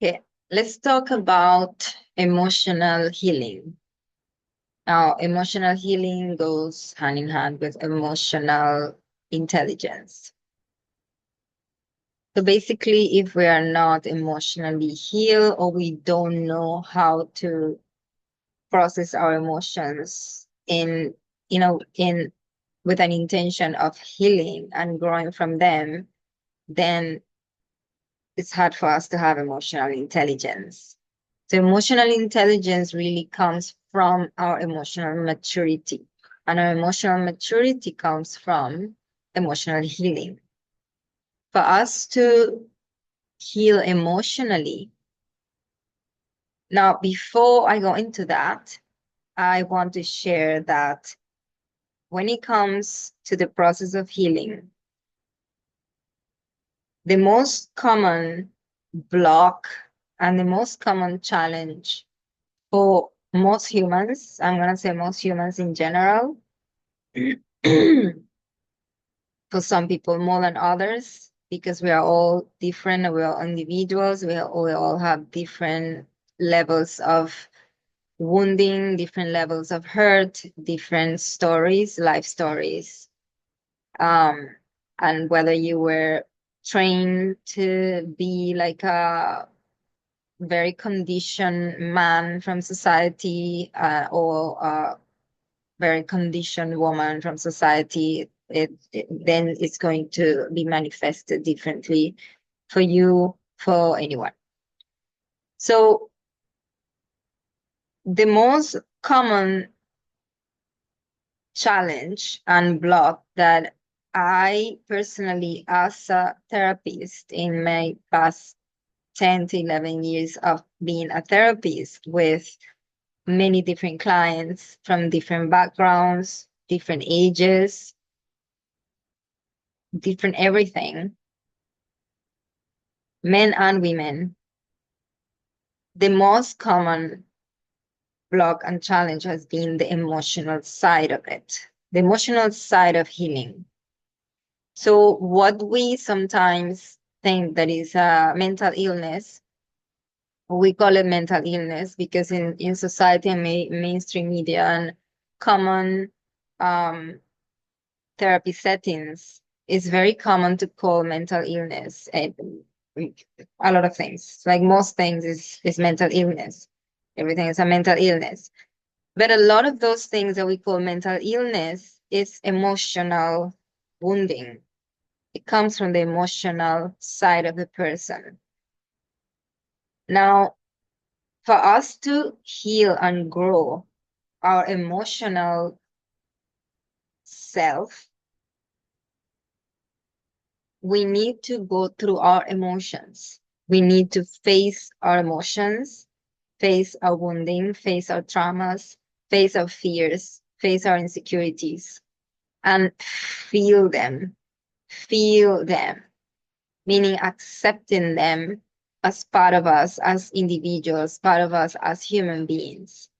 Okay, let's talk about emotional healing. Now, emotional healing goes hand in hand with emotional intelligence. So basically, if we are not emotionally healed or we don't know how to process our emotions in with an intention of healing and growing from them, then it's hard for us to have emotional intelligence. So emotional intelligence really comes from our emotional maturity. And our emotional maturity comes from emotional healing. For us to heal emotionally, now before I go into that, I want to share that when it comes to the process of healing, the most common block and the most common challenge for most humans, I'm going to say most humans in general, for some people more than others, because we are all different, we are all individuals, we all have different levels of wounding, different levels of hurt, different stories, life stories. Um, and whether you were trained to be like a very conditioned man from society or a very conditioned woman from society, then it's going to be manifested differently for you, for anyone. So the most common challenge and block that I personally, as a therapist in my past 10 to 11 years of being a therapist with many different clients from different backgrounds, different ages, different everything, men and women, the most common block and challenge has been the emotional side of it, the emotional side of healing. So what we sometimes think that is a mental illness, we call it mental illness because in society and mainstream media and common um, therapy settings, it's very common to call mental illness a lot of things. Like most things is mental illness. Everything is a mental illness. But a lot of those things that we call mental illness is emotional wounding. It comes from the emotional side of the person. Now, for us to heal and grow our emotional self, we need to go through our emotions. We need to face our emotions, face our wounding, face our traumas, face our fears, face our insecurities, and feel them, meaning accepting them as part of us as individuals, part of us as human beings.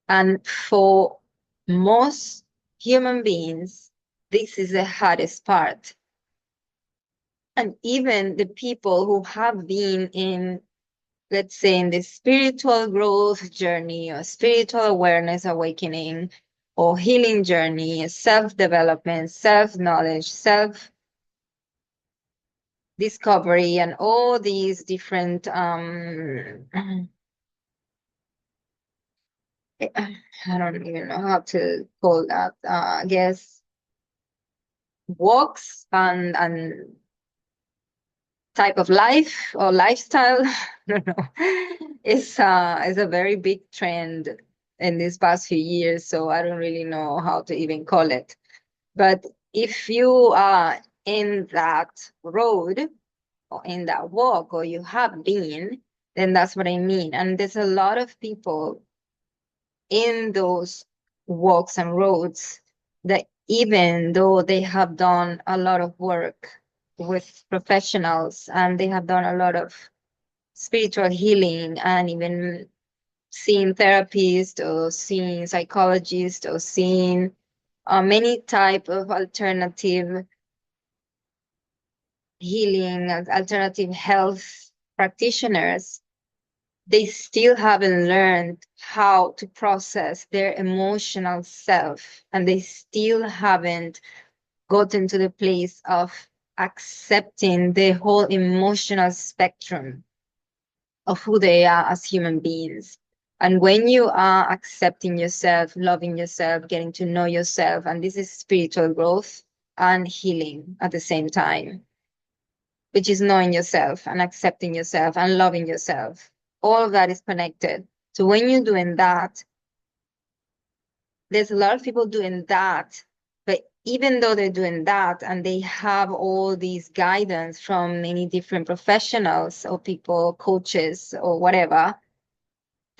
And for most human beings, this is the hardest part. And even the people who have been in, let's say, in the spiritual growth journey or spiritual awareness awakening or healing journey, self-development, self-knowledge, self-discovery, and all these different I don't even know how to call that. I guess walks and type of life or lifestyle. I don't know. It's a very big trend in these past few years, so I don't really know how to even call it. But if you are in that road or in that walk or you have been, then that's what I mean. And there's a lot of people in those walks and roads that even though they have done a lot of work with professionals and they have done a lot of spiritual healing and even seeing therapists or seeing psychologists or seeing many type of alternative healing and alternative health practitioners, they still haven't learned how to process their emotional self, and they still haven't gotten to the place of accepting the whole emotional spectrum of who they are as human beings. And when you are accepting yourself, loving yourself, getting to know yourself, and this is spiritual growth and healing at the same time, which is knowing yourself and accepting yourself and loving yourself. All of that is connected. So when you're doing that, there's a lot of people doing that, but even though they're doing that and they have all these guidance from many different professionals or people, coaches or whatever,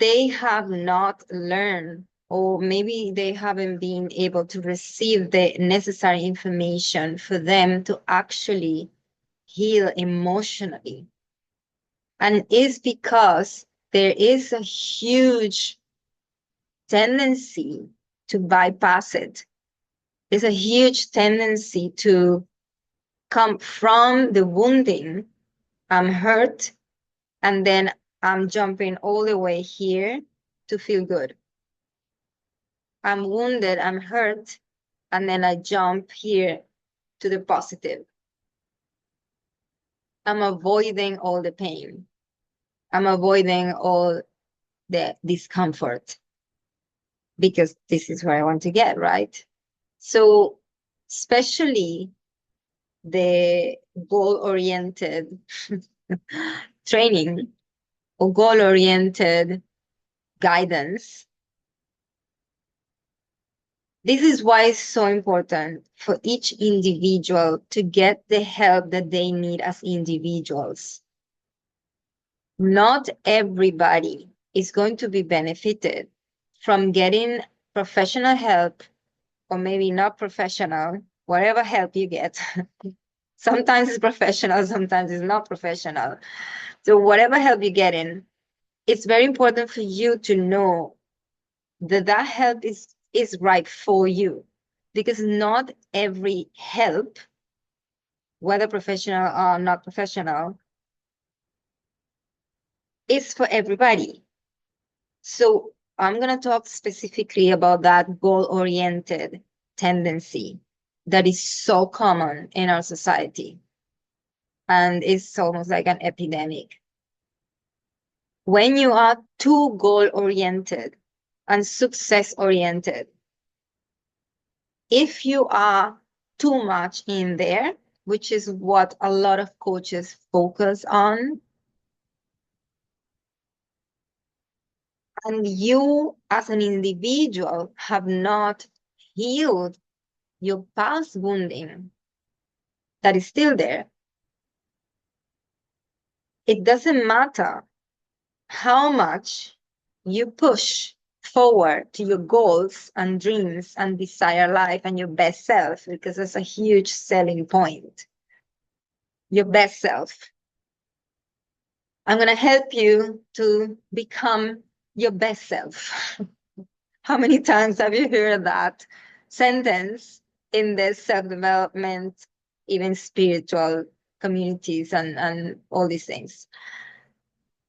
they have not learned, or maybe they haven't been able to receive the necessary information for them to actually heal emotionally. And it's because there is a huge tendency to bypass it. There's a huge tendency to come from the wounding. I'm hurt, and then I'm jumping all the way here to feel good. I'm wounded, I'm hurt, and then I jump here to the positive. I'm avoiding all the pain. I'm avoiding all the discomfort because this is where I want to get, right? So, especially the goal-oriented training or goal-oriented guidance. This is why it's so important for each individual to get the help that they need as individuals. Not everybody is going to be benefited from getting professional help, or maybe not professional, whatever help you get. Sometimes it's professional, sometimes it's not professional. So whatever help you get in, it's very important for you to know that that help is right for you, because not every help, whether professional or not professional, is for everybody. So I'm going to talk specifically about that goal-oriented tendency that is so common in our society, and it's almost like an epidemic. When you are too goal-oriented and success-oriented, if you are too much in there, which is what a lot of coaches focus on, and you as an individual have not healed your past wounding that is still there, it doesn't matter how much you push forward to your goals and dreams and desire life and your best self, because that's a huge selling point. Your best self. I'm going to help you to become your best self. How many times have you heard that sentence in the self-development, even spiritual communities and all these things?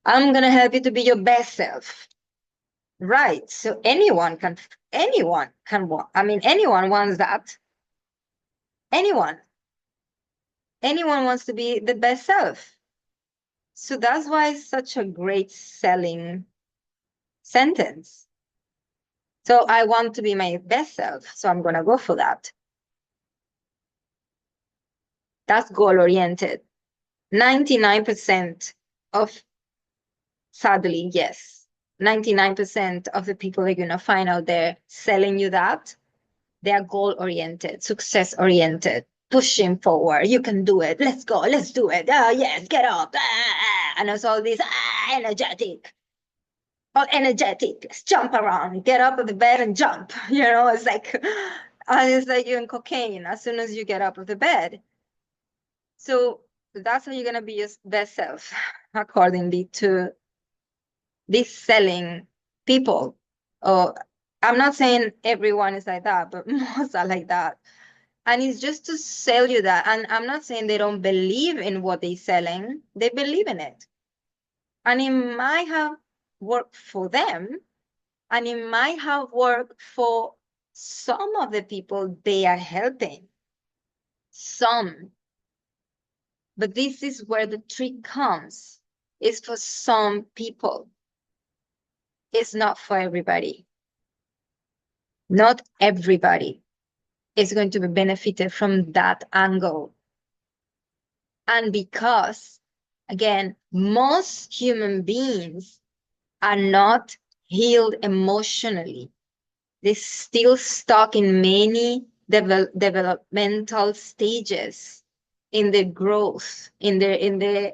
I'm going to help you to be your best self. Right. So anyone can want, anyone wants that. Anyone wants to be the best self. So that's why it's such a great selling sentence. So I want to be my best self, so I'm going to go for that. That's goal-oriented. 99% of, sadly, yes, 99% of the people you're going to find out there selling you that, they are goal-oriented, success-oriented, pushing forward. You can do it. Let's go. Let's do it. Oh, yes, get up. And it's all this energetic. Oh, energetic. Let's jump around. Get up of the bed and jump. It's like, and it's like you're in cocaine as soon as you get up of the bed. So that's how you're going to be your best self, accordingly to these selling people. Oh, I'm not saying everyone is like that, but most are like that. And it's just to sell you that. And I'm not saying they don't believe in what they're selling. They believe in it. And it might have work for them, and it might have worked for some of the people they are helping. Some. But this is where the trick comes. It's for some people. It's not for everybody. Not everybody is going to be benefited from that angle. And because, again, most human beings are not healed emotionally. They're still stuck in many developmental stages in the growth, in the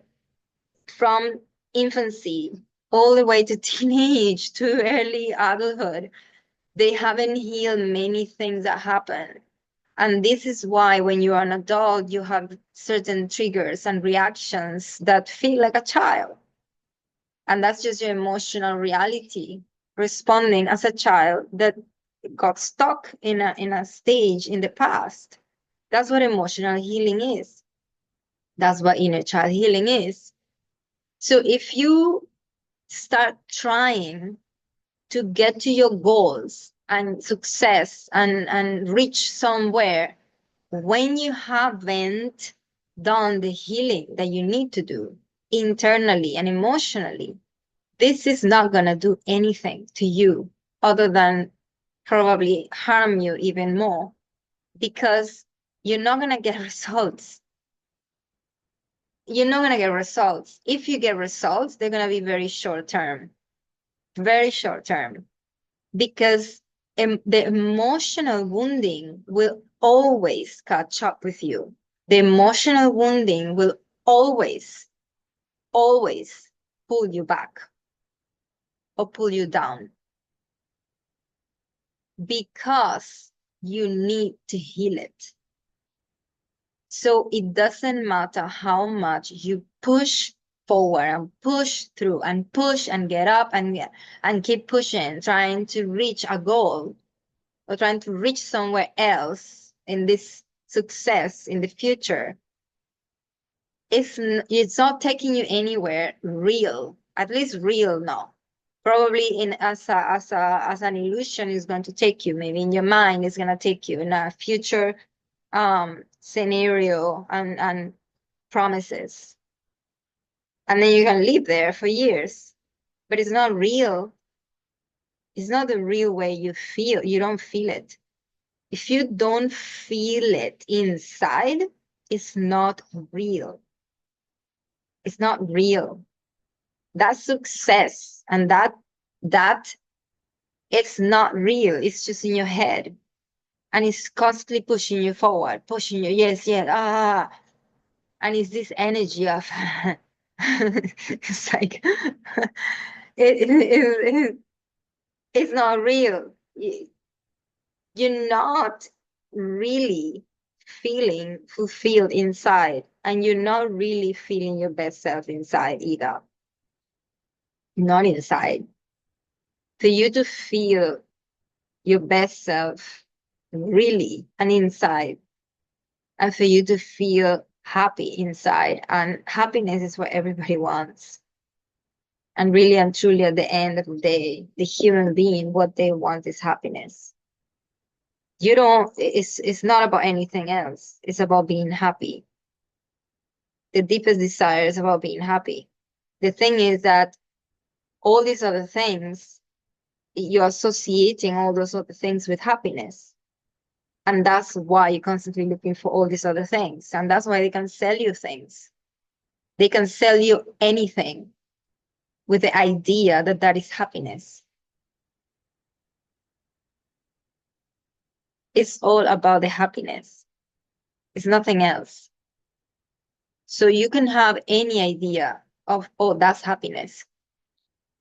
from infancy all the way to teenage to early adulthood. They haven't healed many things that happen. And this is why when you are an adult, you have certain triggers and reactions that feel like a child. And that's just your emotional reality responding as a child that got stuck in a stage in the past. That's what emotional healing is. That's what inner child healing is. So if you start trying to get to your goals and success and reach somewhere when you haven't done the healing that you need to do internally and emotionally, this is not going to do anything to you other than probably harm you even more, because you're not going to get results. You're not going to get results. If you get results, they're going to be very short term, because the emotional wounding will always catch up with you. The emotional wounding will always pull you back or pull you down, because you need to heal it. So it doesn't matter how much you push forward and push through and push and get up and keep pushing, trying to reach a goal or trying to reach somewhere else in this success in the future. It's not taking you anywhere real, at least real now. Probably in as an illusion is going to take you. Maybe in your mind is going to take you in a future scenario and promises. And then you can live there for years. But it's not real. It's not the real way you feel. You don't feel it. If you don't feel it inside, it's not real. It's not real. That success and that it's not real. It's just in your head. And it's constantly pushing you forward, pushing you, yes, and it's this energy of it's like it's not real. You're not really feeling fulfilled inside, and you're not really feeling your best self inside either. Not inside. For you to feel your best self really and inside, and for you to feel happy inside, and happiness is what everybody wants. And really and truly, at the end of the day, the human being, what they want is happiness. You don't, it's not about anything else. It's about being happy. The deepest desire is about being happy. The thing is that all these other things, you're associating all those other things with happiness. And that's why you're constantly looking for all these other things. And that's why they can sell you things. They can sell you anything with the idea that that is happiness. It's all about the happiness. It's nothing else. So you can have any idea of, oh, that's happiness.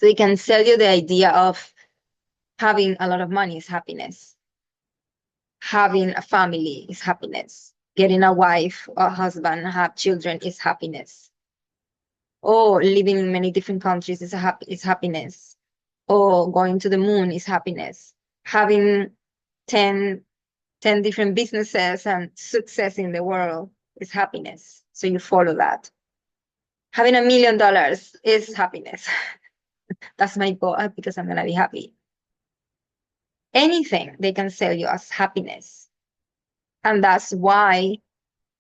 So they can sell you the idea of having a lot of money is happiness. Having a family is happiness. Getting a wife or husband, have children is happiness. Or living in many different countries is happiness. Or going to the moon is happiness. Having 10 different businesses and success in the world is happiness. So you follow that. Having $1 million is happiness. That's my goal because I'm going to be happy. Anything they can sell you as happiness. And that's why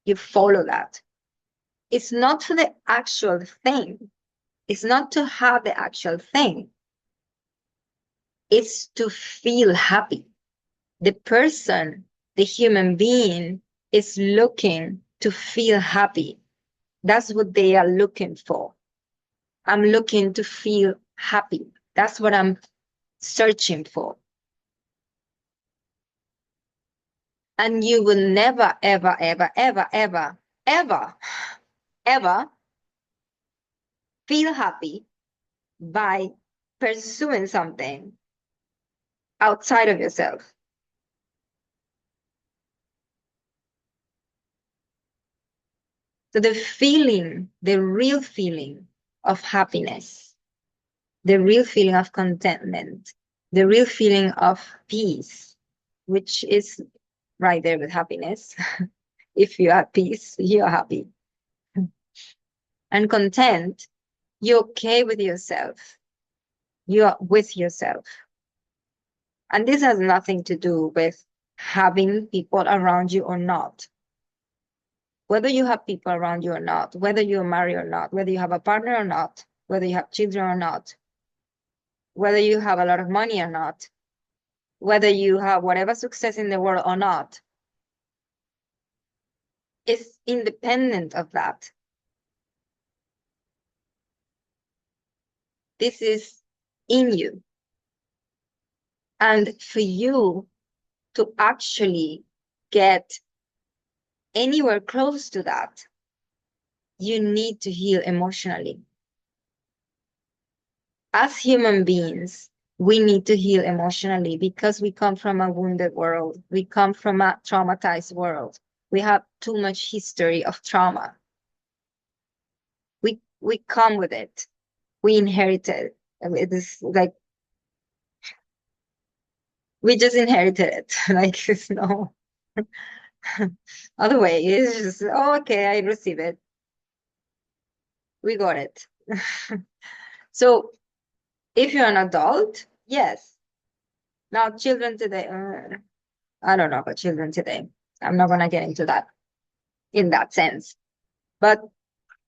you follow that. It's not for the actual thing. It's not to have the actual thing. It's to feel happy. The person, the human being, is looking to feel happy. That's what they are looking for. I'm looking to feel happy. That's what I'm searching for. And you will never, ever, ever, ever, ever, ever, ever feel happy by pursuing something outside of yourself. So the feeling, the real feeling of happiness, the real feeling of contentment, the real feeling of peace, which is right there with happiness. If you have peace, you're happy. And content, you're okay with yourself. You're with yourself. And this has nothing to do with having people around you or not. Whether you have people around you or not, whether you're married or not, whether you have a partner or not, whether you have children or not, whether you have a lot of money or not, whether you have whatever success in the world or not, is independent of that. This is in you. And for you to actually get anywhere close to that, you need to heal emotionally. As human beings, we need to heal emotionally because we come from a wounded world. We come from a traumatized world. We have too much history of trauma. We come with it. We inherited. It is like we just inherited it. Like there's no other way. It's just, oh, okay, I receive it. We got it. So if you're an adult, yes. Now children today, I don't know about children today. I'm not gonna get into that in that sense. But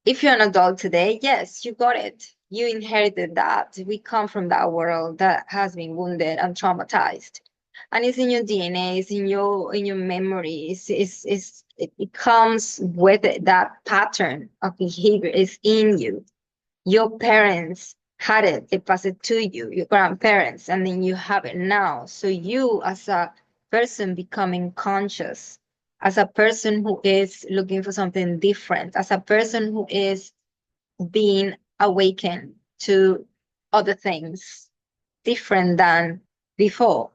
if you're an adult today, yes, you got it. You inherited that. We come from that world that has been wounded and traumatized. And it's in your DNA, it's in your memories. It comes with it, that pattern of behavior is in you. Your parents had it, they passed it to you, your grandparents, and then you have it now. So you as a person becoming conscious, as a person who is looking for something different, as a person who is being awakened to other things different than before,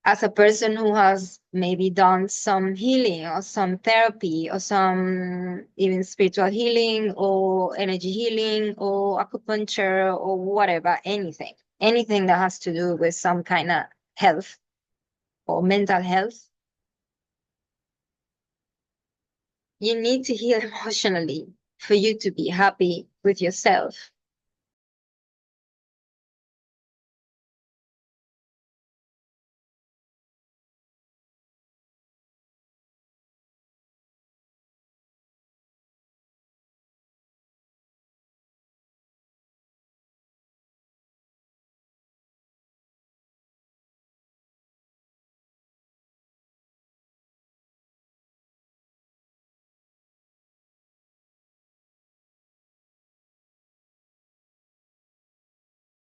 as a person who has maybe done some healing or some therapy or some even spiritual healing or energy healing or acupuncture or whatever, anything that has to do with some kind of health or mental health, you need to heal emotionally for you to be happy with yourself.